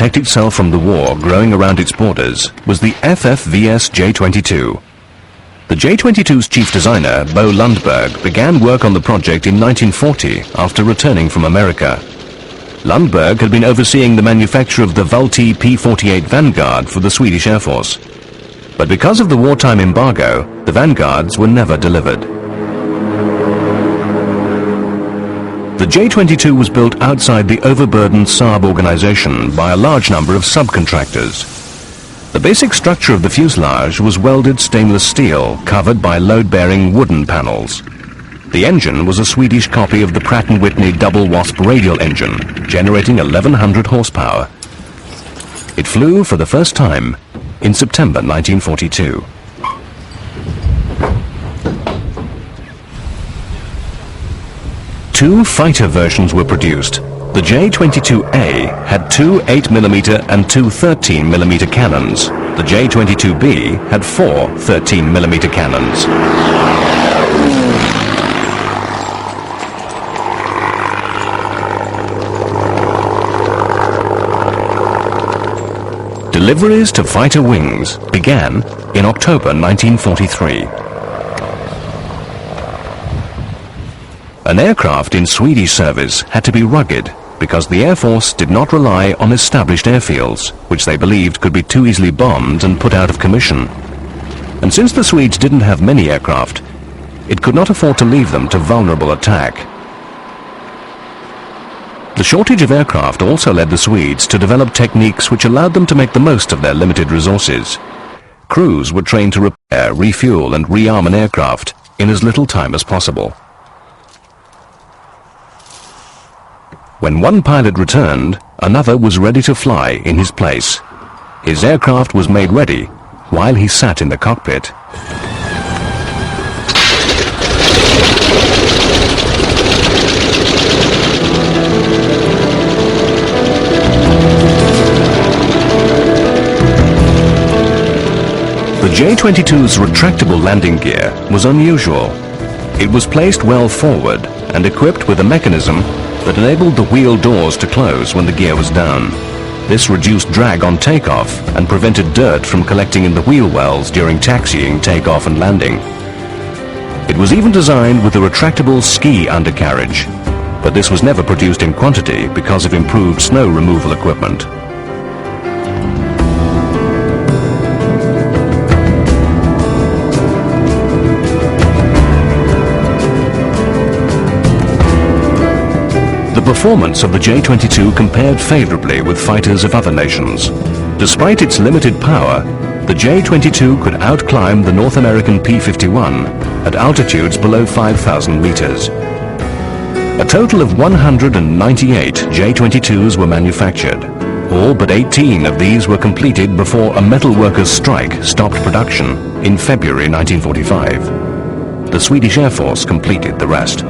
protect itself from the war growing around its borders was the FFVS J22. The J22's chief designer, Bo Lundberg, began work on the project in 1940 after returning from America. Lundberg had been overseeing the manufacture of the Vultee P-48 Vanguard for the Swedish Air Force. But because of the wartime embargo, the Vanguards were never delivered. The J-22 was built outside the overburdened Saab organization by a large number of subcontractors. The basic structure of the fuselage was welded stainless steel covered by load-bearing wooden panels. The engine was a Swedish copy of the Pratt & Whitney double Wasp radial engine, generating 1100 horsepower. It flew for the first time in September 1942. Two fighter versions were produced. The J-22A had two 8mm and two 13mm cannons. The J-22B had four 13mm cannons. Deliveries to fighter wings began in October 1943. An aircraft in Swedish service had to be rugged because the Air Force did not rely on established airfields, which they believed could be too easily bombed and put out of commission. And since the Swedes didn't have many aircraft, it could not afford to leave them to vulnerable attack. The shortage of aircraft also led the Swedes to develop techniques which allowed them to make the most of their limited resources. Crews were trained to repair, refuel and rearm an aircraft in as little time as possible. When one pilot returned, another was ready to fly in his place. His aircraft was made ready while he sat in the cockpit. The J-22's retractable landing gear was unusual. It was placed well forward and equipped with a mechanism that enabled the wheel doors to close when the gear was down. This reduced drag on takeoff and prevented dirt from collecting in the wheel wells during taxiing, takeoff and landing. It was even designed with a retractable ski undercarriage, but this was never produced in quantity because of improved snow removal equipment. The performance of the J-22 compared favorably with fighters of other nations. Despite its limited power, the J-22 could outclimb the North American P-51 at altitudes below 5,000 meters. A total of 198 J-22s were manufactured. All but 18 of these were completed before a metalworkers' strike stopped production in February 1945. The Swedish Air Force completed the rest.